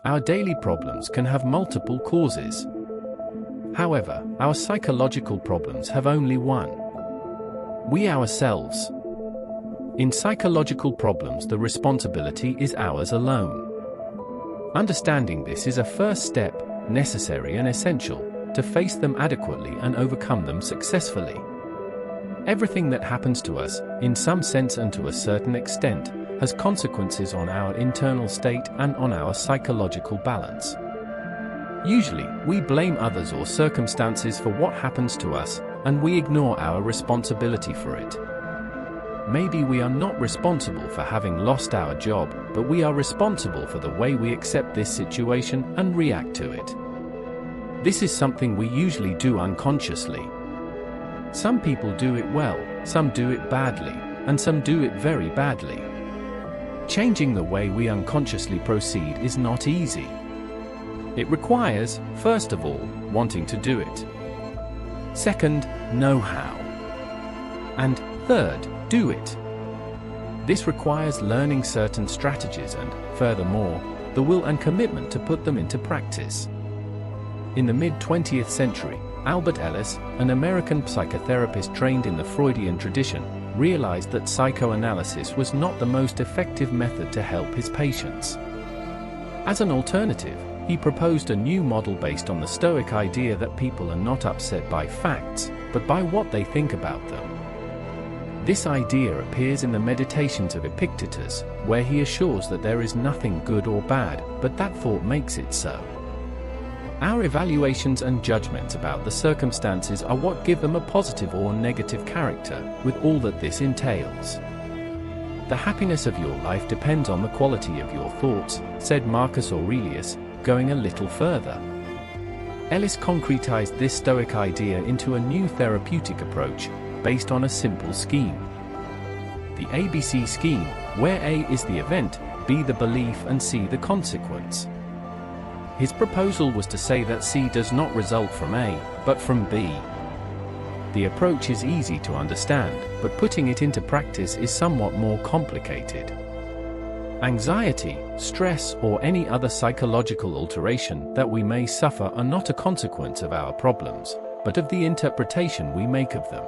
our daily problems can have multiple causes. However, our psychological problems have only one: we ourselves. In psychological problems, the responsibility is ours alone. Understanding this is a first step, necessary and essential, to face them adequately and overcome them successfully. Everything that happens to us, in some sense and to a certain extent, has consequences on our internal state and on our psychological balance. Usually, we blame others or circumstances for what happens to us, and we ignore our responsibility for it. Maybe we are not responsible for having lost our job, but we are responsible for the way we accept this situation and react to it. This is something we usually do unconsciously. Some people do it well, some do it badly, and some do it very badly. Changing the way we unconsciously proceed is not easy. It requires, first of all, wanting to do it. Second, know how. And third, do it. This requires learning certain strategies and, furthermore, the will and commitment to put them into practice. In the mid-20th century, Albert Ellis, an American psychotherapist trained in the Freudian tradition, realized that psychoanalysis was not the most effective method to help his patients. As an alternative, he proposed a new model based on the Stoic idea that people are not upset by facts, but by what they think about them. This idea appears in the Meditations of Epictetus, where he assures that there is nothing good or bad, but that thought makes it so. Our evaluations and judgments about the circumstances are what give them a positive or negative character, with all that this entails. The happiness of your life depends on the quality of your thoughts, said Marcus Aurelius, going a little further. Ellis concretized this Stoic idea into a new therapeutic approach, based on a simple scheme. The ABC scheme, where A is the event, B the belief and C the consequence. His proposal was to say that C does not result from A, but from B. The approach is easy to understand, but putting it into practice is somewhat more complicated. Anxiety, stress, or any other psychological alteration that we may suffer are not a consequence of our problems, but of the interpretation we make of them.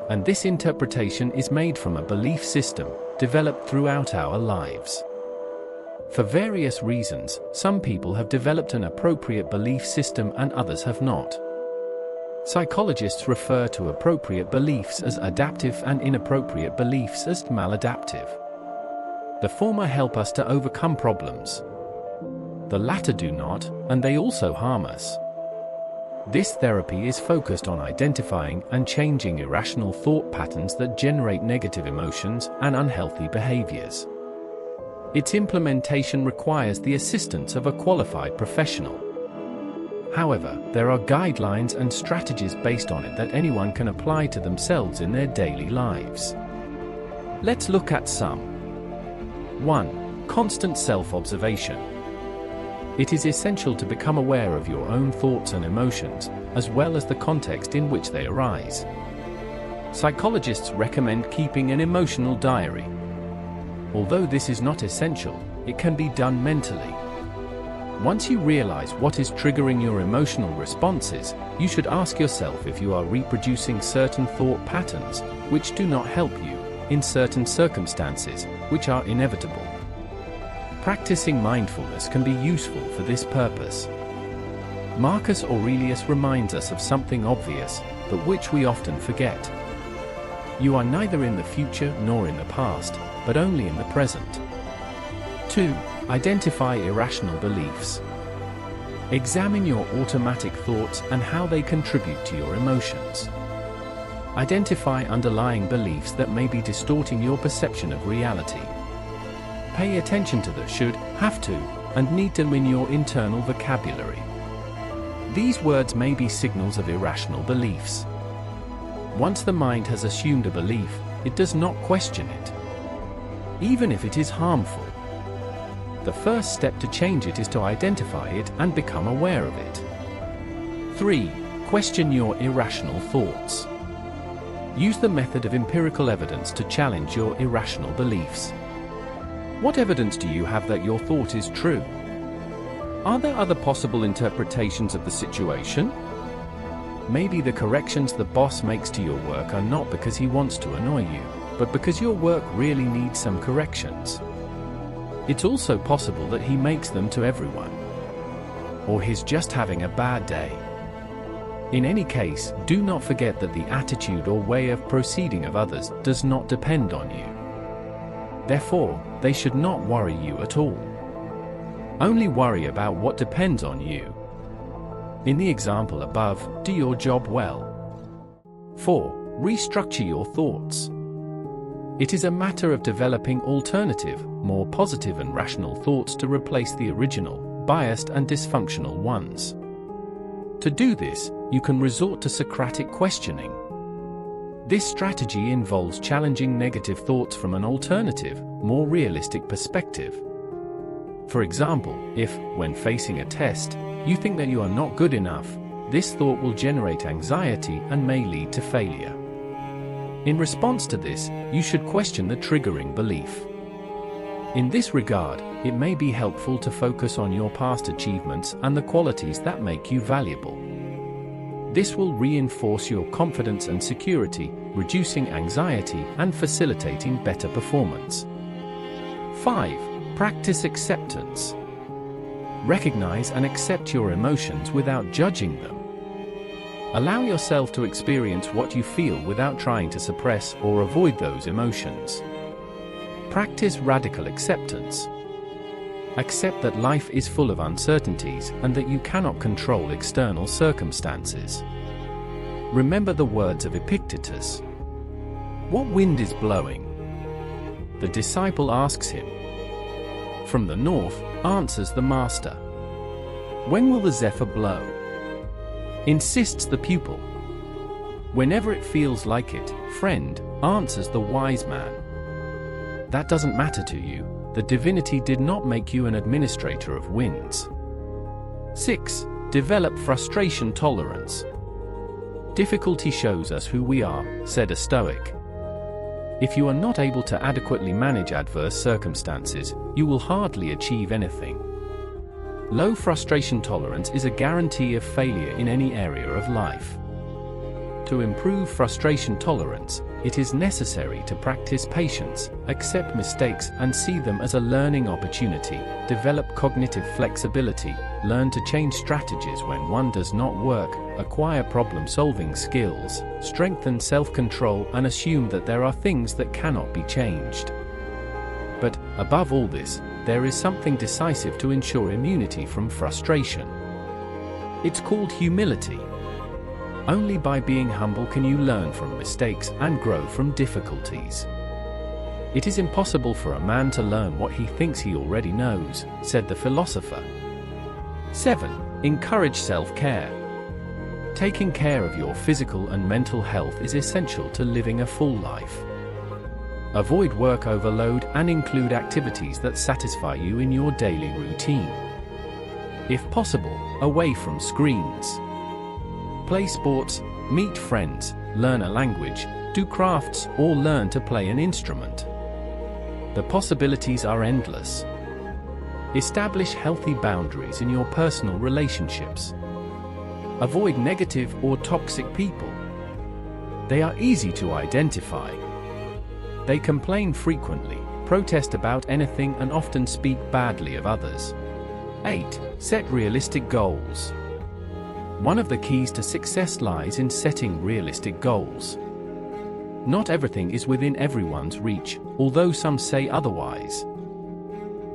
And this interpretation is made from a belief system, developed throughout our lives. For various reasons, some people have developed an appropriate belief system and others have not. Psychologists refer to appropriate beliefs as adaptive and inappropriate beliefs as maladaptive. The former help us to overcome problems. The latter do not, and they also harm us. This therapy is focused on identifying and changing irrational thought patterns that generate negative emotions and unhealthy behaviors. Its implementation requires the assistance of a qualified professional. However, there are guidelines and strategies based on it that anyone can apply to themselves in their daily lives. Let's look at some. 1. Constant self-observation. It is essential to become aware of your own thoughts and emotions, as well as the context in which they arise. Psychologists recommend keeping an emotional diary. Although this is not essential, it can be done mentally. Once you realize what is triggering your emotional responses, you should ask yourself if you are reproducing certain thought patterns, which do not help you, in certain circumstances, which are inevitable. Practicing mindfulness can be useful for this purpose. Marcus Aurelius reminds us of something obvious, but which we often forget. You are neither in the future nor in the past, but only in the present. 2. Identify irrational beliefs. Examine your automatic thoughts and how they contribute to your emotions. Identify underlying beliefs that may be distorting your perception of reality. Pay attention to the should, have to, and need to in your internal vocabulary. These words may be signals of irrational beliefs. Once the mind has assumed a belief, it does not question it, even if it is harmful. The first step to change it is to identify it and become aware of it. 3. Question your irrational thoughts. Use the method of empirical evidence to challenge your irrational beliefs. What evidence do you have that your thought is true? Are there other possible interpretations of the situation? Maybe the corrections the boss makes to your work are not because he wants to annoy you, but because your work really needs some corrections. It's also possible that he makes them to everyone. Or he's just having a bad day. In any case, do not forget that the attitude or way of proceeding of others does not depend on you. Therefore, they should not worry you at all. Only worry about what depends on you. In the example above, do your job well. 4. Restructure your thoughts. It is a matter of developing alternative, more positive and rational thoughts to replace the original, biased and dysfunctional ones. To do this, you can resort to Socratic questioning. This strategy involves challenging negative thoughts from an alternative, more realistic perspective. For example, if, when facing a test, you think that you are not good enough, this thought will generate anxiety and may lead to failure. In response to this, you should question the triggering belief. In this regard, it may be helpful to focus on your past achievements and the qualities that make you valuable. This will reinforce your confidence and security, reducing anxiety and facilitating better performance. 5. Practice acceptance. Recognize and accept your emotions without judging them. Allow yourself to experience what you feel without trying to suppress or avoid those emotions. Practice radical acceptance. Accept that life is full of uncertainties and that you cannot control external circumstances. Remember the words of Epictetus. What wind is blowing? The disciple asks him. From the north, answers the master. When will the zephyr blow? Insists the pupil. Whenever it feels like it, friend, answers the wise man. That doesn't matter to you. The divinity did not make you an administrator of winds. 6. Develop frustration tolerance. Difficulty shows us who we are, said a Stoic. If you are not able to adequately manage adverse circumstances, you will hardly achieve anything. Low frustration tolerance is a guarantee of failure in any area of life. To improve frustration tolerance, it is necessary to practice patience, accept mistakes and see them as a learning opportunity, develop cognitive flexibility, learn to change strategies when one does not work, acquire problem-solving skills, strengthen self-control and assume that there are things that cannot be changed. But, above all this, there is something decisive to ensure immunity from frustration. It's called humility. Only by being humble can you learn from mistakes and grow from difficulties. It is impossible for a man to learn what he thinks he already knows, said the philosopher. 7. Encourage self-care. Taking care of your physical and mental health is essential to living a full life. Avoid work overload and include activities that satisfy you in your daily routine. If possible, away from screens. Play sports, meet friends, learn a language, do crafts, or learn to play an instrument. The possibilities are endless. Establish healthy boundaries in your personal relationships. Avoid negative or toxic people. They are easy to identify. They complain frequently, protest about anything and often speak badly of others. 8. Set realistic goals. One of the keys to success lies in setting realistic goals. Not everything is within everyone's reach, although some say otherwise.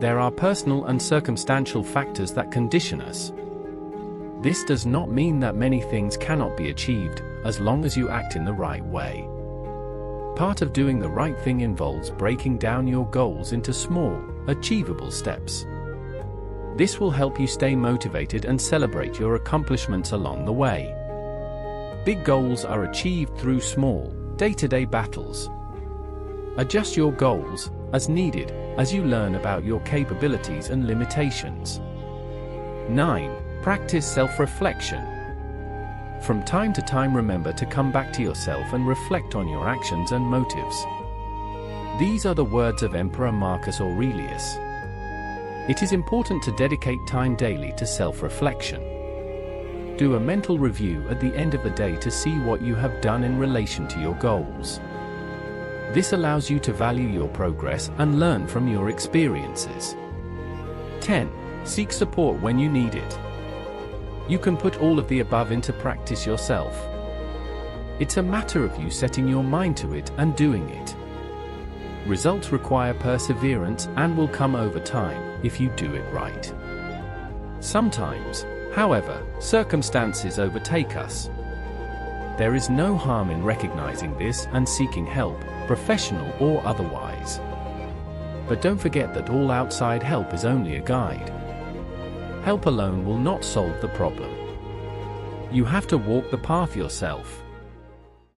There are personal and circumstantial factors that condition us. This does not mean that many things cannot be achieved, as long as you act in the right way. Part of doing the right thing involves breaking down your goals into small, achievable steps. This will help you stay motivated and celebrate your accomplishments along the way. Big goals are achieved through small, day-to-day battles. Adjust your goals, as needed, as you learn about your capabilities and limitations. 9. Practice self-reflection. From time to time remember to come back to yourself and reflect on your actions and motives. These are the words of Emperor Marcus Aurelius. It is important to dedicate time daily to self-reflection. Do a mental review at the end of the day to see what you have done in relation to your goals. This allows you to value your progress and learn from your experiences. 10. Seek support when you need it. You can put all of the above into practice yourself. It's a matter of you setting your mind to it and doing it. Results require perseverance and will come over time if you do it right. Sometimes, however, circumstances overtake us. There is no harm in recognizing this and seeking help, professional or otherwise. But don't forget that all outside help is only a guide. Help alone will not solve the problem. You have to walk the path yourself.